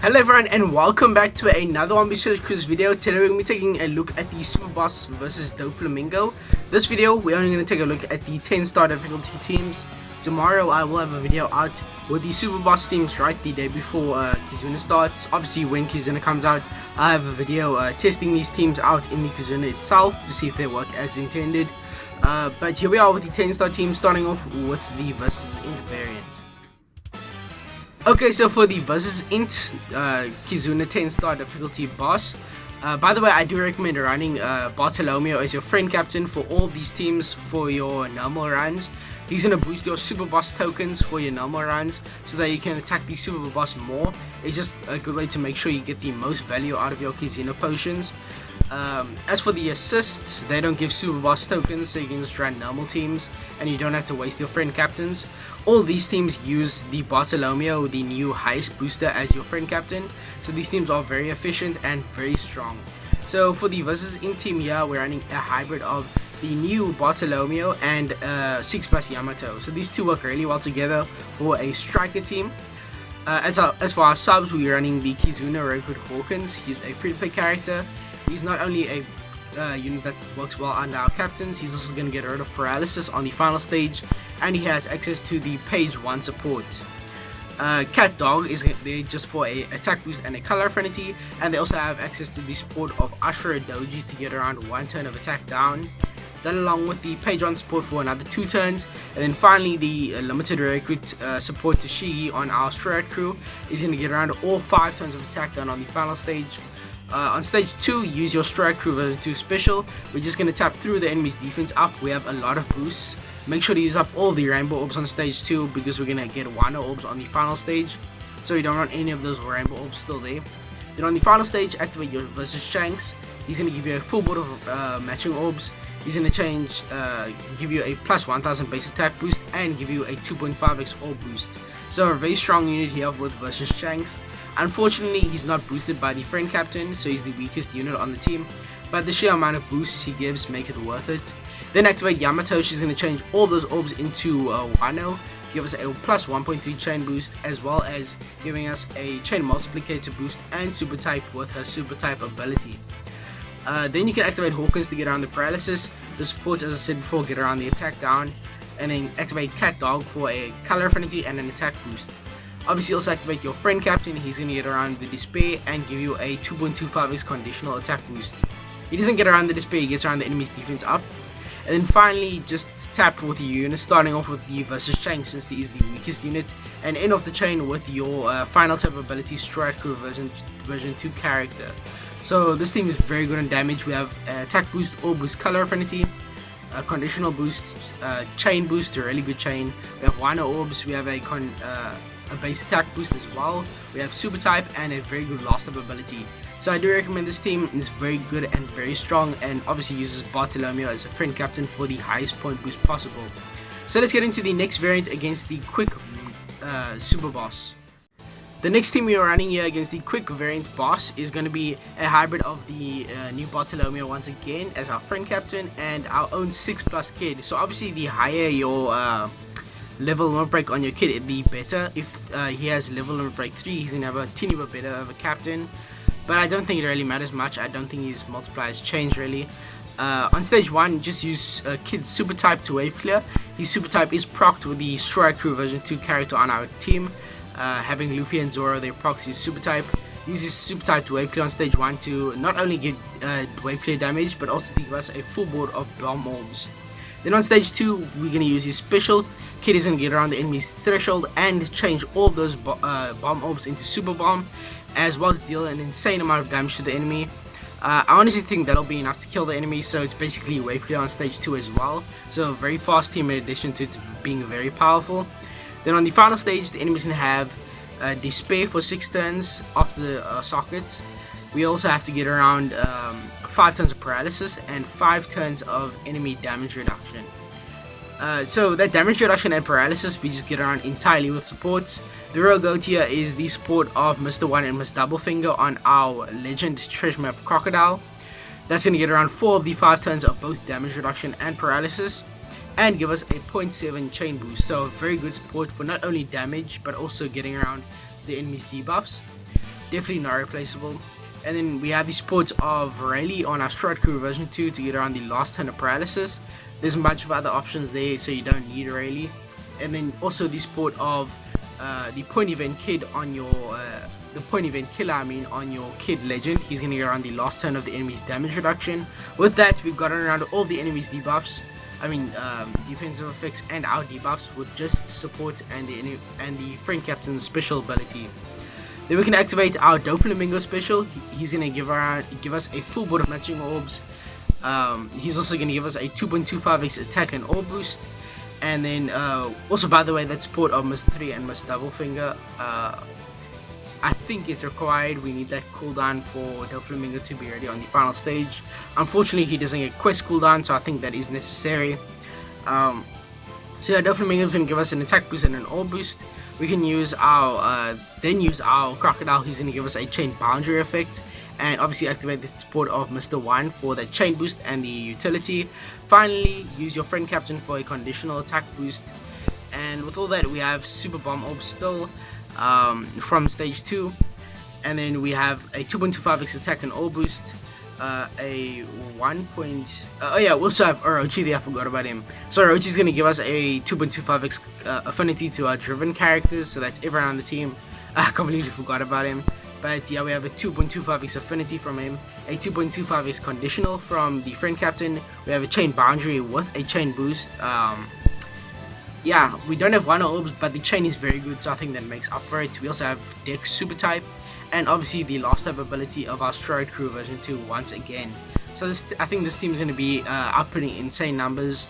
Hello everyone and welcome back to another One Piece Cruise video. Today we're going to be taking a look at the Super Boss versus Doflamingo. This video we're only going to take a look at the 10-star difficulty teams. Tomorrow I will have a video out with the Super Boss teams right the day before Kizuna starts. Obviously when Kizuna comes out I have a video testing these teams out in the Kizuna itself to see if they work as intended. But here we are with the 10-star team, starting off with the versus Int variant. Okay, so for the versus Int Kizuna 10-star difficulty boss, by the way, I do recommend running Bartolomeo as your friend captain for all of these teams for your normal runs. He's going to boost your super boss tokens for your normal runs so that you can attack the super boss more. It's just a good way to make sure you get the most value out of your Kizuna potions. As for the assists, they don't give super boss tokens, so you can just run normal teams and you don't have to waste your friend captains. All these teams use the Bartolomeo, the new highest booster, as your friend captain, so these teams are very efficient and very strong. So for the versus Int team here, we're running a hybrid of the new Bartolomeo and 6+ Yamato, so these two work really well together for a striker team. As for our subs, we're running the Kizuna Roguehood Hawkins. He's a free-to-play character. He's not only a unit that works well under our captains, he's also going to get rid of paralysis on the final stage, and he has access to the page 1 support. Cat Dog is there just for a attack boost and a color affinity, and they also have access to the support of Usher Doji to get around 1 turn of attack down. That along with the page 1 support for another 2 turns, and then finally the limited recruit support to Shigi on our Strat crew is going to get around all 5 turns of attack down on the final stage. On stage 2, use your Strike Crew version 2 special. We're just going to tap through the enemy's defense up. We have a lot of boosts. Make sure to use up all the Rainbow Orbs on stage 2 because we're going to get Wano Orbs on the final stage. So you don't want any of those Rainbow Orbs still there. Then on the final stage, activate your versus Shanks. He's going to give you a full board of matching Orbs. He's going to give you a plus 1000 base attack boost and give you a 2.5x orb boost. So a very strong unit here with versus Shanks. Unfortunately, he's not boosted by the friend captain, so he's the weakest unit on the team, but the sheer amount of boosts he gives makes it worth it. Then activate Yamato. She's going to change all those orbs into Wano, give us a plus 1.3 chain boost, as well as giving us a chain multiplicator boost and super type with her super type ability. Then you can activate Hawkins to get around the paralysis. The supports, as I said before, get around the attack down, and then activate Cat Dog for a color affinity and an attack boost. Obviously also activate your friend captain. He's going to get around the despair and give you a 2.25x conditional attack boost. He doesn't get around the despair, he gets around the enemy's defense up. And then finally just tap with your unit, starting off with the versus Shanks since he is the weakest unit, and end off the chain with your final type ability Strike Crew version 2 character. So this team is very good on damage. We have attack boost, orb boost, color affinity, conditional boost, chain boost, a really good chain. We have Wano orbs, we have a base attack boost as well. We have super type and a very good last up ability. So I do recommend this team. It's very good and very strong, and obviously uses Bartolomeo as a friend captain for the highest point boost possible. So let's get into the next variant against the quick super boss. The next team we are running here against the quick variant boss is going to be a hybrid of the new Bartolomeo once again as our friend captain and our own 6+ kid. So obviously the higher your level limit break on your kid, the better. If he has level limit break 3, he's gonna have a teeny bit better of a captain, but I don't think it really matters much. I don't think his multipliers change really. On stage 1, just use kid's super type to wave clear. His super type is procced with the Strike Crew version 2 character on our team. Having Luffy and Zoro, their procs his super type. Use his super type to wave clear on stage 1 to not only get wave clear damage, but also to give us a full board of bomb orbs. Then on stage 2, we're going to use his special. Kid is going to get around the enemy's threshold and change all those bomb orbs into super bomb, as well as deal an insane amount of damage to the enemy. I honestly think that'll be enough to kill the enemy, so it's basically wave clear on stage 2 as well. So a very fast team in addition to it being very powerful. Then on the final stage, the enemy's going to have despair for 6 turns after the sockets. We also have to get around 5 turns of paralysis and 5 turns of enemy damage reduction. So that damage reduction and paralysis we just get around entirely with supports. The real goat here is the support of Mr. 1 and Mr. Doublefinger on our Legend Treasure Map Crocodile. That's going to get around 4 of the 5 turns of both damage reduction and paralysis, and give us a 0.7 chain boost. So very good support for not only damage but also getting around the enemy's debuffs. definitely not replaceable. And then we have the support of Rayleigh on our Stride Crew version 2 to get around the last turn of paralysis. There's a bunch of other options there, so you don't need Rayleigh. And then also the support of the point event kid on your the point event killer, on your kid legend. He's gonna get around the last turn of the enemy's damage reduction. With that, we've gotten around all the enemy's debuffs. Defensive effects and our debuffs with just support and the friend captain's special ability. Then we can activate our Doflamingo special. He's gonna give us a full board of matching orbs. He's also gonna give us a 2.25x attack and orb boost. And then also, by the way, that support of Mr. 3 and Mr. Doublefinger, I think it's required. We need that cooldown for Doflamingo to be ready on the final stage. Unfortunately, he doesn't get quest cooldown, so I think that is necessary. So yeah, Doflamingo is going to give us an attack boost and an orb boost. We can use our Crocodile, who's going to give us a chain boundary effect. And obviously activate the support of Mr. 1 for the chain boost and the utility. Finally, use your friend captain for a conditional attack boost. And with all that, we have super bomb orbs still from stage 2. And then we have a 2.25x attack and orb boost. We also have Orochi there, I forgot about him. So Orochi is going to give us a 2.25x affinity to our driven characters, so that's everyone on the team. I completely forgot about him. But yeah, we have a 2.25x affinity from him, a 2.25x conditional from the friend captain. We have a chain boundary with a chain boost. Yeah, we don't have one orbs, but the chain is very good, so I think that makes up for it. We also have Dex super type, and obviously the last type ability of our Stride Crew version 2 once again. So I think this team is going to be outputting insane numbers,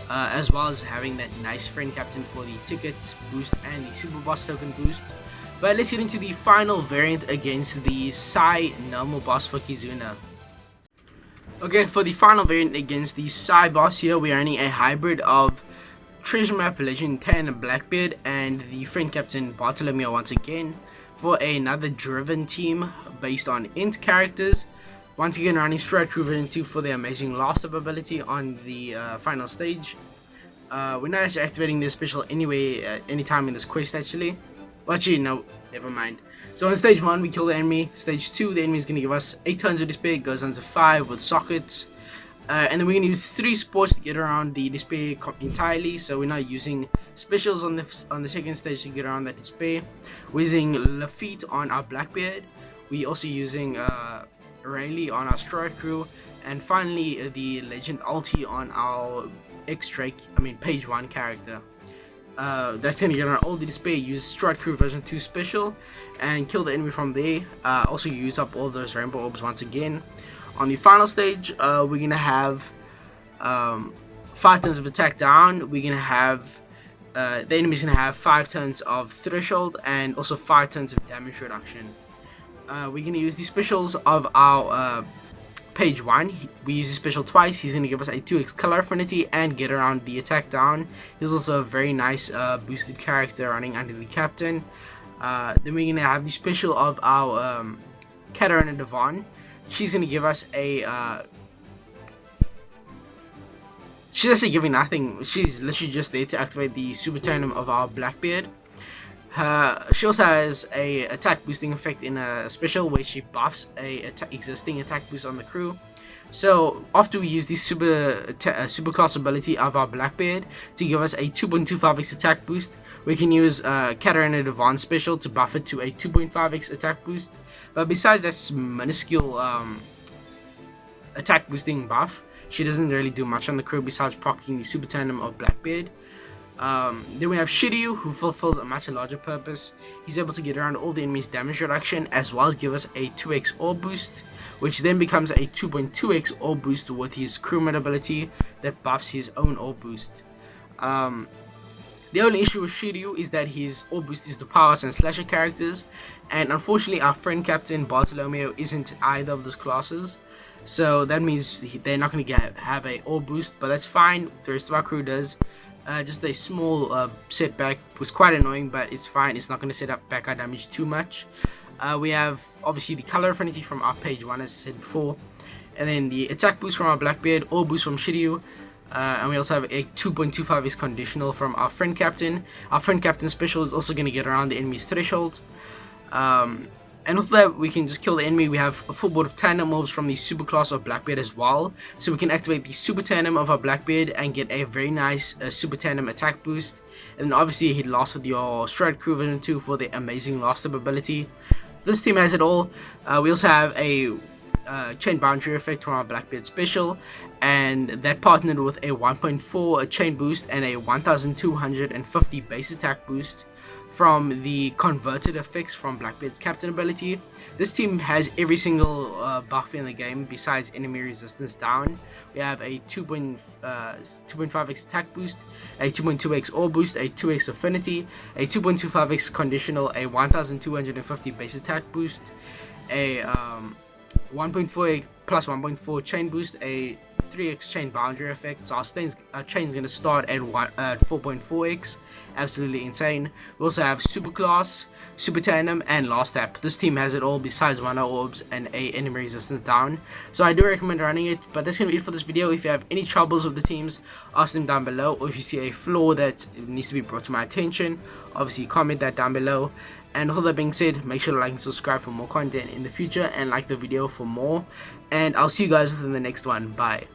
as well as having that nice friend captain for the ticket boost and the super boss token boost. But let's get into the final variant against the Psy normal boss for Kizuna. Okay, for the final variant against the Psy boss here, we are running a hybrid of Treasure Map Legend 10 Blackbeard and the friend captain Bartolomeo once again for another driven team based on int characters. Once again, running Stride Crew version 2 for the amazing last up ability on the final stage. We're not actually activating this special anyway anytime in this quest actually. Well, actually, no, never mind. So on stage 1, we kill the enemy. Stage 2, the enemy is going to give us 8 turns of despair. It goes on to 5 with sockets. And then we're going to use 3 supports to get around the despair entirely. So we're not using specials on the second stage to get around that despair. We're using Lafitte on our Blackbeard. We're also using Rayleigh on our Stride Crew. And finally, the Legend Ulti on our Page 1 character. That's gonna get on all the despair, use Stride Crew version 2 special and kill the enemy from there. Also use up all those rainbow orbs once again. On the final stage, we're gonna have 5 turns of attack down. We're gonna have the enemy's gonna have 5 turns of threshold and also 5 turns of damage reduction. We're gonna use the specials of our Page 1. We use his special twice. He's going to give us a 2x color affinity and get around the attack down. He's also a very nice boosted character running under the captain. Then we're going to have the special of our Katarina Devon. She's going to give us a she's actually giving nothing. She's literally just there to activate the super tandem of our Blackbeard. She also has a attack boosting effect in a special where she buffs a existing attack boost on the crew. So after we use the super class ability of our Blackbeard to give us a 2.25x attack boost, we can use Katarina Devon's special to buff it to a 2.5x attack boost. But besides that minuscule attack boosting buff, she doesn't really do much on the crew besides proccing the super tandem of Blackbeard. Then we have Shiryu, who fulfills a much larger purpose. He's able to get around all the enemy's damage reduction as well as give us a 2x orb boost, which then becomes a 2.2x orb boost with his crewmate ability that buffs his own orb boost. The only issue with Shiryu is that his orb boost is to powers and slasher characters, and unfortunately our friend captain Bartolomeo isn't either of those classes. So that means they're not going to have a orb boost, but that's fine. The rest of our crew does. Just a small setback. Was quite annoying, but it's fine. It's not going to set up back our damage too much. We have obviously the color affinity from our Page 1 as I said before, and then the attack boost from our Blackbeard, orb boost from Shiryu, and we also have a 2.25x conditional from our friend captain. Our friend captain special is also going to get around the enemy's threshold. And with that, we can just kill the enemy. We have a full board of tandem mobs from the super class of Blackbeard as well. So we can activate the super tandem of our Blackbeard and get a very nice super tandem attack boost. And then obviously hit last with your Stride Crew version 2 for the amazing last up ability. This team has it all. We also have a chain boundary effect from our Blackbeard special, and that partnered with a 1.4 chain boost and a 1250 base attack boost from the converted effects from Blackbeard's captain ability. This team has every single buff in the game besides enemy resistance down. We have a 2.5x attack boost, a 2.2x ore boost, a 2x affinity, a 2.25x conditional, a 1250 base attack boost, a 1.4 plus 1.4 chain boost, a 3x chain boundary effect. So our chain's going to start at 4.4x. Absolutely insane. We also have super class, super tandem, and last tap. This team has it all besides mana orbs and a enemy resistance down. So I do recommend running it. But that's going to be it for this video. If you have any troubles with the teams, ask them down below, or if you see a flaw that needs to be brought to my attention, obviously comment that down below. And with all that being said, make sure to like and subscribe for more content in the future, and like the video for more. And I'll see you guys within the next one. Bye.